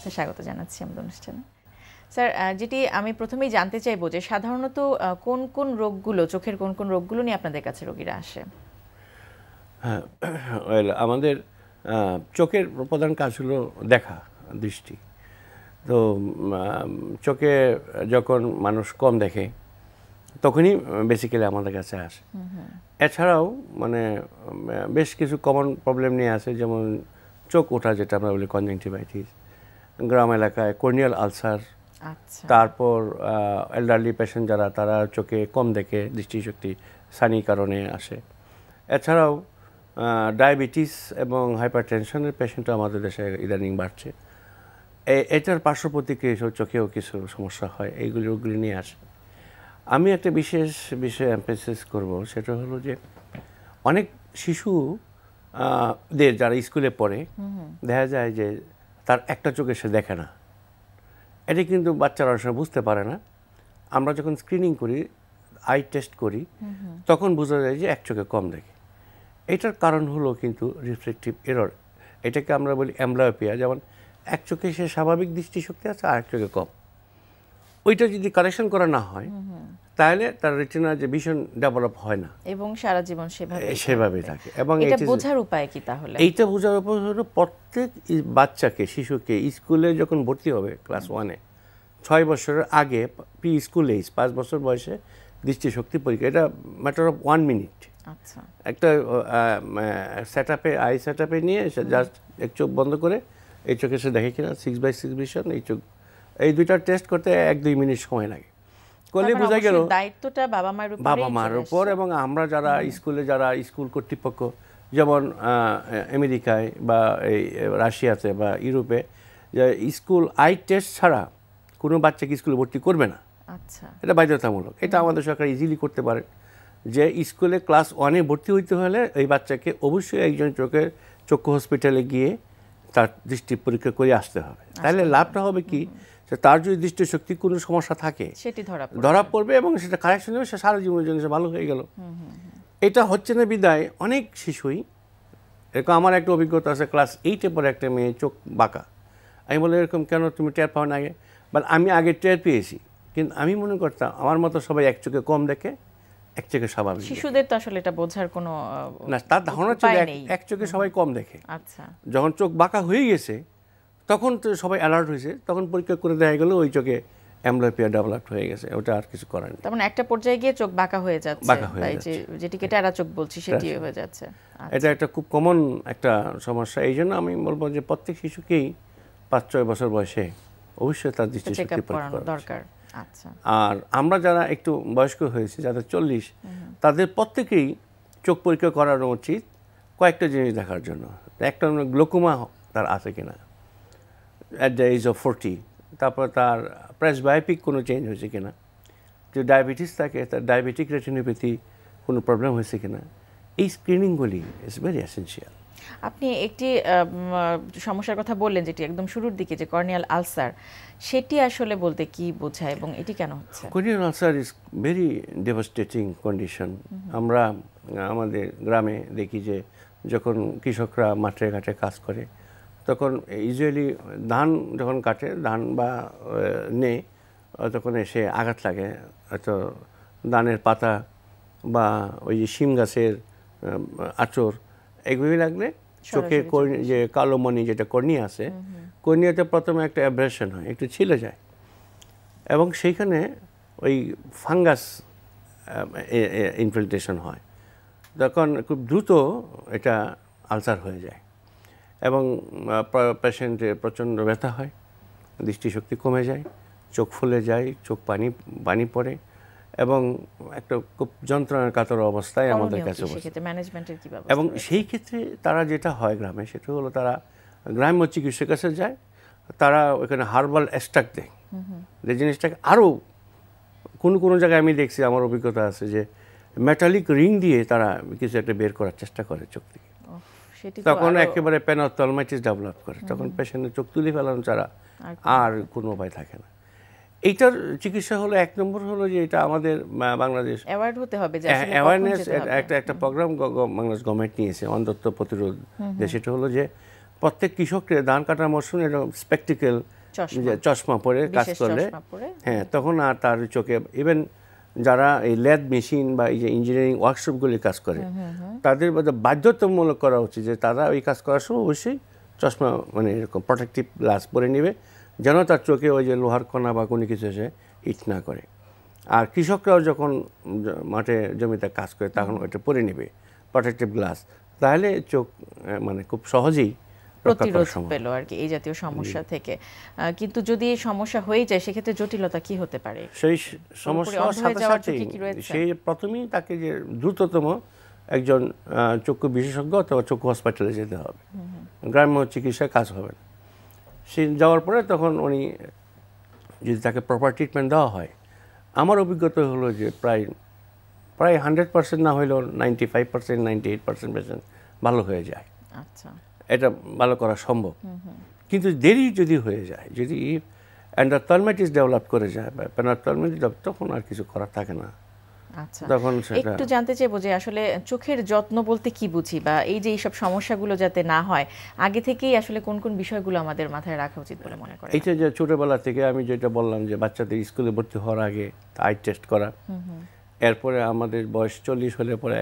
Sir স্বাগত জানাচ্ছি আমাদের অনুষ্ঠানে। স্যার, যেটি আমি প্রথমেই জানতে চাইবো যে সাধারণত কোন কোন রোগগুলো, চোখের কোন কোন রোগগুলো নিয়ে আপনাদের কাছে রোগীরা আসে? হ্যাঁ, আমাদের চোখের প্রধান কাজ হলো দেখা, দৃষ্টি। তো চোখে যখন মানুষ কম দেখে তখনই বেসিক্যালি আমাদের কাছে আসে। এছাড়াও মানে বেশ কিছু কমন প্রবলেম নিয়ে আসে, যেমন চোখ ওঠা, যেটা আমরা বলি কনজাংটিভাইটিস, গ্রাম এলাকায় কর্নিয়াল আলসার, তারপর এল্ডারলি পেশেন্ট যারা, তারা চোখে কম দেখে, দৃষ্টিশক্তি সানি কারণে আসে। এছাড়াও ডায়াবেটিস এবং হাইপারটেনশনের পেশেন্টও আমাদের দেশে ইদানিং বাড়ছে। এটার পার্শ্ব প্রতিক্রিয়া হিসেবে চোখেও কিছু সমস্যা হয়, এইগুলি রোগগুলি নিয়ে আসে। আমি একটা বিশেষ বিষয়ে এমফেসিস করব, সেটা হলো যে অনেক শিশুদের যারা স্কুলে পড়ে দেখা যায় যে তার একটা চোখে সে দেখে না। এটা কিন্তু বাচ্চারা অনেক সময় বুঝতে পারে না। আমরা যখন স্ক্রিনিং করি, আই টেস্ট করি, তখন বোঝা যায় যে এক চোখে কম দেখে। এটার কারণ হলো কিন্তু রিফ্লেকটিভ এরর। এটাকে আমরা বলি অ্যাম্বলায়োপিয়া। যেমন এক চোখে সে স্বাভাবিক দৃষ্টিশক্তি আছে, আর এক চোখে কম। ওইটা যদি কারেকশন করা না হয় তাহলে তার রেটিনা যে ভিশন ডেভেলপ হয় না এবং সারা জীবন সেভাবেই থাকে। এবং এটা বোঝার উপায় কি তাহলে? এইটা বোঝার উপায় হলো প্রত্যেক বাচ্চাকে, শিশুকে স্কুলে যখন ভর্তি হবে ক্লাস 1-এ, 6 বছরের আগে প্রি স্কুল এজ, 5 বছর বয়সে দৃষ্টিশক্তি পরীক্ষা। এটা ম্যাটার অফ 1 মিনিট। আচ্ছা, একটা সেটআপে, আই সেটআপে নিয়ে জাস্ট এক চোখ বন্ধ করে এই চোখে সে দেখে কিনা 6/6 ভিশন, এই চোখ, এই দুইটা টেস্ট করতে 1-2 মিনিট সময় লাগে। করলে বোঝা গেল দায়িত্বটা বাবা মার উপর। এবং আমরা যারা স্কুলে, যারা স্কুল কর্তৃপক্ষ, যেমন আমেরিকায় বা এই রাশিয়াতে বা ইউরোপে, যে স্কুল আই টেস্ট ছাড়া কোনো বাচ্চাকে স্কুলে ভর্তি করবে না। আচ্ছা, এটা বাধ্যতামূলক। এটা আমাদের সরকার ইজিলি করতে পারে, যে স্কুলে ক্লাস 1-এ ভর্তি হইতে হলে এই বাচ্চাকে অবশ্যই একজন চক্ষু হসপিটালে গিয়ে তার দৃষ্টি পরীক্ষা করে আসতে হবে। তাহলে লাভটা হবে কি, তার যদি দৃষ্টিশক্তি কোনো সমস্যা থাকে সেটি ধরা পড়বে এবং সেটা কারেকশন হবে, সে সারা জীবনের জন্য ভালো হয়ে গেল। এটা হচ্ছে না বিদায় অনেক শিশুই, এরকম আমার একটা অভিজ্ঞতা আছে, ক্লাস 8-এ পরে একটা মেয়ে চোখ বাঁকা। আমি বলি, এরকম কেন, তুমি টের পাও না আগে? বাট আমি আগে টের পেয়েছি, কিন্তু আমি মনে করতাম আমার মতো সবাই এক চোখে কম দেখে, এক চোখে স্বাভাবিক। শিশুদের তো আসলে এটা বোঝার কোনো না, তার ধারণা ছিল এক চোখে সবাই কম দেখে। আচ্ছা, যখন চোখ বাঁকা হয়ে গেছে তখন তো সবাই অ্যালার্ট হয়েছে, তখন পরীক্ষা করে দেখা গেল ওই চোখে অ্যাম্বলিওপিয়া ডেভেলপড হয়ে গেছে। ওটা আর কিছু করার নেই। তার মানে একটা পর্যায়ে গিয়ে চোখ বাঁকা হয়ে যাচ্ছে, যেটিকে টেরা চোখ বলছি, সেটি হয়ে যাচ্ছে। এটা একটা খুব কমন একটা সমস্যা। এই জন্য আমি বলবো যে প্রত্যেক শিশুকেই 5-6 বছর বয়সে অবশ্যই তার দৃষ্টিশক্তি পরীক্ষা করা দরকার। আচ্ছা, আর আমরা যারা একটু বয়স্ক হয়েছি, যাদের 40, তাদের প্রত্যেকেই চোখ পরীক্ষা করানো উচিত কয়েকটা জিনিস দেখার জন্য। একটা গ্লোকোমা তার আছে কিনা অ্যাট দ্য এজ অফ 40, তারপর তার প্রেসবায়োপিক কোনো চেঞ্জ হয়েছে কিনা, যদি ডায়াবেটিস থাকে তার ডায়াবেটিক রেটিনোপ্যাথি কোনো প্রবলেম হয়েছে কিনা। এই স্ক্রিনিংগুলি ইজ ভেরি এসেনশিয়াল। আপনি একটি সমস্যার কথা বললেন যেটি একদম শুরুর দিকে, যে কর্নিয়াল আলসার, সেটি আসলে বলতে কি বোঝায় এবং এটি কেন হচ্ছে? Corneal ulcer is very devastating condition. আমরা আমাদের গ্রামে দেখি যে যখন কৃষকরা মাঠে ঘাটে কাজ করে, তখন ইউজুয়ালি ধান যখন কাটে, ধান বা নেই, তখন এসে আঘাত লাগে, হয়তো ধানের পাতা বা ওই যে শিম গাছের আঁচড়, এগুলি লাগলে চোখে যে কালো মণি, যেটা কর্নিয়া আছে, কর্নিয়াতে প্রথমে একটা অ্যাব্রেশন হয়, একটু ছিলে যায়, এবং সেইখানে ওই ফাঙ্গাস ইনফিল্ট্রেশন হয়, তখন খুব দ্রুত এটা আলসার হয়ে যায় এবং পেশেন্টের প্রচণ্ড ব্যথা হয়, দৃষ্টিশক্তি কমে যায়, চোখ ফুলে যায়, চোখ পানি পড়ে, এবং একটা খুব যন্ত্রণার কাতর অবস্থায় আমাদের কাছে এবং সেই ক্ষেত্রে তারা যেটা হয় গ্রামে, সেটা হলো তারা গ্রাম্য চিকিৎসকের কাছে যায়, তারা ওখানে হার্বাল এক্সট্রাক্ট দেয়, যে জিনিসটাকে আরও কোনো জায়গায় আমি দেখছি, আমার অভিজ্ঞতা আছে, যে মেটালিক রিং দিয়ে তারা কিছু একটা বের করার চেষ্টা করে চোখ থেকে, তখন একেবারে প্যানোথলমাইটিস ডেভেলপ করে, তখন পেশেন্টের চোখ তুলে ফেলানো ছাড়া আর কোনো উপায় থাকে না। এইটার চিকিৎসা হলো, 1 নম্বর হলো যে এটা আমাদের বাংলাদেশ অ্যাওয়ারনেস একটা প্রোগ্রাম বাংলাদেশ গভর্নমেন্ট নিয়েছে, অন্ধত্ব প্রতিরোধ, যে সেটা হলো যে প্রত্যেক কৃষককে ধান কাটার মরশুমে এরকম স্পেকটিক্যাল চশমা পরে কাজ করলে হ্যাঁ তখন আর তার চোখে ইভেন যারা এই ল্যাব মেশিন বা এই যে ইঞ্জিনিয়ারিং ওয়ার্কশপগুলি কাজ করে তাদের বাধ্যতামূলক করা উচিত যে তারা ওই কাজ করার সময় অবশ্যই চশমা মানে এরকম প্রোটেক্টিভ গ্লাস পরে নেবে যেন তার চোখে ওই যে লোহার কণা বা কোনো কিছু এসে হিট না করে। আর কৃষকরাও যখন মাঠে জমিতে কাজ করে তখন ওইটা পরে নেবে প্রোটেক্টিভ গ্লাস, তাহলে চোখ মানে খুব সহজেই প্রতিরোধ পেল আর কি এই জাতীয় সমস্যা থেকে। কিন্তু যদি এই সমস্যা হয়ে যায় সেক্ষেত্রে জটিলতা কি হতে পারে? সেই সমস্যার সাথে সাথে সেই প্রথমেই তাকে যে দ্রুততম একজন চক্ষু বিশেষজ্ঞ অথবা চক্ষু হসপিটালে যেতে হবে, গ্রাম্য চিকিৎসায় কাজ হবে না। সে যাওয়ার পরে তখন উনি যদি তাকে প্রপার ট্রিটমেন্ট দেওয়া হয়, আমার অভিজ্ঞতা হলো যে প্রায় 100% না হলেও 95%, 98% পেশেন্ট ভালো হয়ে যায়। আচ্ছা, এটা ভালো করা সম্ভব। কিন্তু দেরি যদি হয়ে যায়, যদি এন্ডোথেলমাইটিস ডেভেলপ করে যায় বা পেনাথেলমাইটিস, তখন আর কিছু করার থাকে না। আচ্ছা, একটু জানতে চাইবো যে আসলে চোখের যত্ন বলতে কি বুঝি, বা এই যে এইসব সমস্যাগুলো যাতে না হয় আগে থেকেই আসলে কোন কোন বিষয়গুলো আমাদের মাথায় রাখা উচিত বলে মনে করেন? এইটা যে ছোটবেলা থেকে আমি যেটা বললাম যে বাচ্চাদের স্কুলে ভর্তি হওয়ার আগে আই টেস্ট করা, এরপরে আমাদের বয়স 40 হলে পরে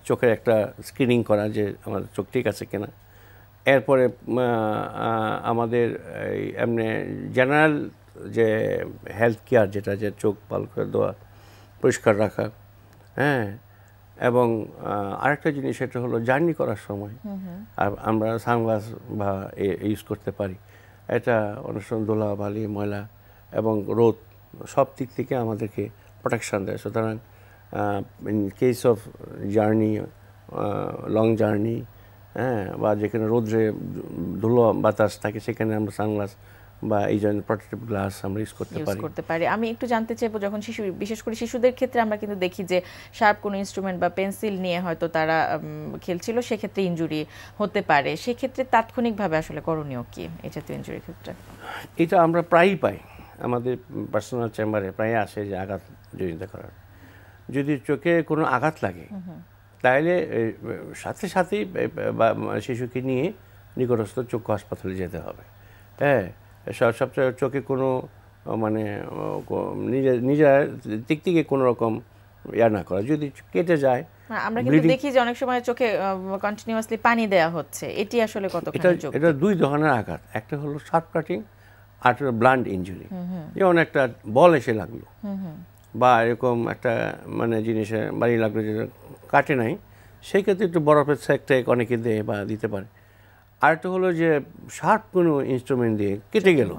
চোখের একটা স্ক্রিনিং করা যে আমাদের চোখ ঠিক আছে কিনা, এরপরে আমাদের এমনি জেনারেল যে হেলথ কেয়ার যেটা যে চোখ ভালো করে দেওয়া, পরিষ্কার রাখা, হ্যাঁ। এবং আরেকটা জিনিস সেটা হলো জার্নি করার সময় আর আমরা সানগ্লাস বা ইউজ করতে পারি। এটা অনেক সময় ধুলা বালি ময়লা এবং রোদ সব দিক থেকে আমাদেরকে প্রোটেকশান দেয়। সুতরাং in case of journey, long journey, হ্যাঁ, বা যেখানে রোদ্রে ধুলো বাতাস থাকে সেখানে আমরা সানগ্লাস বা এই ধরনের প্রোটেক্টিভ গ্লাস আমরা ইউজ করতে পারি। আমি একটু জানতে চাইবো, যখন শিশু, বিশেষ করে শিশুদের ক্ষেত্রে আমরা কিন্তু দেখি যে শার্প কোনো ইনস্ট্রুমেন্ট বা পেন্সিল নিয়ে হয়তো তারা খেলছিল, সেক্ষেত্রে ইনজুরি হতে পারে, সেক্ষেত্রে তাৎক্ষণিকভাবে আসলে করণীয় কি এই জাতীয় ইনজুরির ক্ষেত্রে? এটা আমরা প্রায়ই পাই, আমাদের পার্সোনাল চেম্বারে প্রায় আসে যে আঘাত জড়িত করার। যদি চোখে কোনো আঘাত লাগে তাহলে সাথে সাথেই শিশুকে নিয়ে নিকটস্থ চক্ষু হাসপাতালে যেতে হবে। হ্যাঁ, সবচেয়ে চোখে কোনো মানে নিজের দিক থেকে কোনো রকম ইয়া না করা, যদি কেটে যায়। আমরা কিন্তু দেখি যে অনেক সময় চোখে কন্টিনিউয়াসলি পানি দেয়া হচ্ছে, এটি আসলে কতখানি যোগ্য? এটা দুই ধরনের আঘাত, একটা হলো শার্প কাটিং আর একটা ব্লান্ট ইনজুরি। যেমন একটা বল এসে লাগলো বা এরকম একটা মানে জিনিসে বাড়ি লাগলো যেটা কাটে নাই, সেই ক্ষেত্রে একটু বরফের সেকটা অনেকে দেয় বা দিতে পারে। আরেকটা হলো যে শার্প কোনো ইনস্ট্রুমেন্ট দিয়ে কেটে গেল,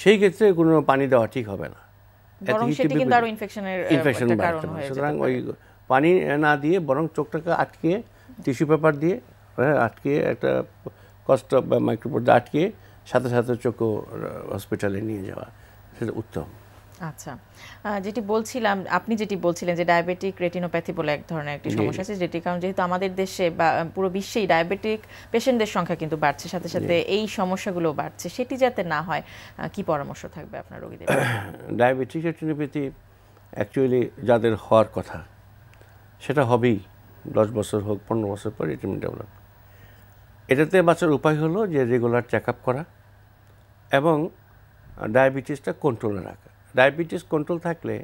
সেই ক্ষেত্রে কোনো পানি দেওয়া ঠিক হবে না, ইনফেকশন বাড়বে। সুতরাং ওই পানি না দিয়ে বরং চোখটাকে আটকে টিস্যু পেপার দিয়ে আটকে একটা কষ্ট বা মাইক্রোপোড দিয়ে আটকে সাথে সাথে চোখও হসপিটালে নিয়ে যাওয়া, সেটা উত্তম। আচ্ছা, আপনি যেটি বলছিলেন যে ডায়াবেটিক রেটিনোপ্যাথি বলে এক ধরনের একটি সমস্যা আছে, যেটি কারণ যেহেতু আমাদের দেশে বা পুরো বিশ্বেই ডায়াবেটিক পেশেন্টদের সংখ্যা কিন্তু বাড়ছে, সাথে সাথে এই সমস্যাগুলো বাড়ছে, সেটি যাতে না হয় কি পরামর্শ থাকবে আপনার রোগীদের? ডায়াবেটিক রেটিনোপ্যাথি অ্যাকচুয়ালি যাদের হওয়ার কথা সেটা হবেই, 10 বছর হোক 15 বছর পর রেটিনা ডেভেলপ। এটাতে বাঁচার উপায় হলো যে রেগুলার চেক আপ করা এবং ডায়াবেটিসটা কন্ট্রোলে রাখা। ডায়াবেটিস কন্ট্রোল থাকলে,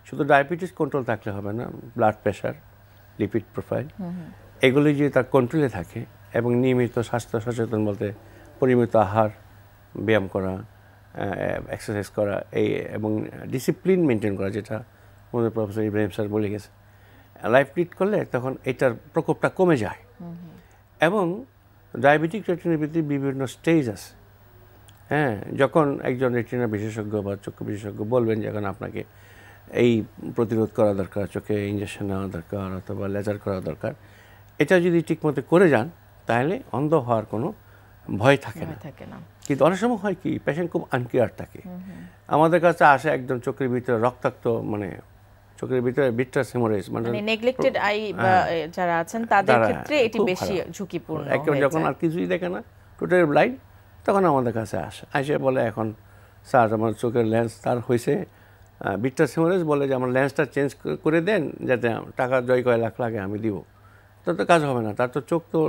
শুধু ডায়াবেটিস কন্ট্রোল থাকলে হবে না, ব্লাড প্রেশার, লিপিড প্রোফাইল, এগুলি যদি তার কন্ট্রোলে থাকে এবং নিয়মিত স্বাস্থ্য সচেতন বলতে পরিমিত আহার, ব্যায়াম করা, এক্সারসাইজ করা, এবং ডিসিপ্লিন মেনটেন করা, যেটা আমাদের প্রফেসর ইব্রাহিম স্যার বলে গেছে, লাইফ লিড করলে তখন এটার প্রকোপটা কমে যায়। এবং ডায়াবেটিক রেটিনোপ্যাথির বিভিন্ন স্টেজ আছে। হ্যাঁ, যখন একজন রেটিনা বিশেষজ্ঞ বা চক্ষু বিশেষজ্ঞ বলবেন যে এখন আপনাকে এই প্রতিরোধ করা দরকার, চোখে ইঞ্জেকশন নেওয়া দরকার অথবা লেজার করা দরকার, এটা যদি ঠিকমতো করে যান তাহলে অন্ধ হওয়ার কোনো ভয় থাকে না। কিন্তু অনেক সময় হয় কি, পেশেন্ট খুব আনকেয়ার থাকে, আমাদের কাছে আসে একদম চোখের ভিতরে রক্তাক্ত, মানে চোখের ভিতরে ভিট্রাস হেমোরেজ, মানে নেগলেক্টেড আই যারা আছেন তাদের ক্ষেত্রে এটি বেশি ঝুঁকিপূর্ণ হয়ে যায়। যখন আর কিছুই দেখে না, টোটালি ব্লাইন্ড, তখন আমাদের কাছে আসে বলে এখন স্যার আমার চোখের লেন্স তার হয়েছে ভিট্রাস হেমোরেজ, বলে যে আমার লেন্সটা চেঞ্জ করে দেন যাতে টাকা জয় কয় লাখ লাগে আমি দিব। তার তো কাজ হবে না, তার তো চোখ তো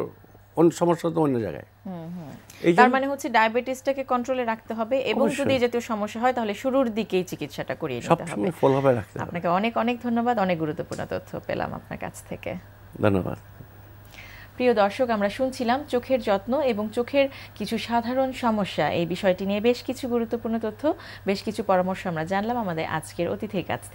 অন্য সমস্যা তো অন্য জায়গায়। এই তার মানে হচ্ছে ডায়াবেটিসটাকে কন্ট্রোলে রাখতে হবে এবং যদি এই জাতীয় সমস্যা হয় তাহলে শুরুর দিকেই চিকিৎসাটা করিয়ে নিতে হবে। সবসময় ফলোআপে রাখতে হবে। আপনাকে অনেক অনেক ধন্যবাদ, অনেক গুরুত্বপূর্ণ তথ্য পেলাম আপনার কাছ থেকে। ধন্যবাদ। প্রিয় দর্শক, আমরা শুনছিলাম চোখের যত্ন এবং চোখের কিছু সাধারণ সমস্যা, এই বিষয়টি নিয়ে বেশ কিছু গুরুত্বপূর্ণ তথ্য, বেশ কিছু পরামর্শ আমরা জানলাম আমাদের আজকের অতিথির কাছ থেকে।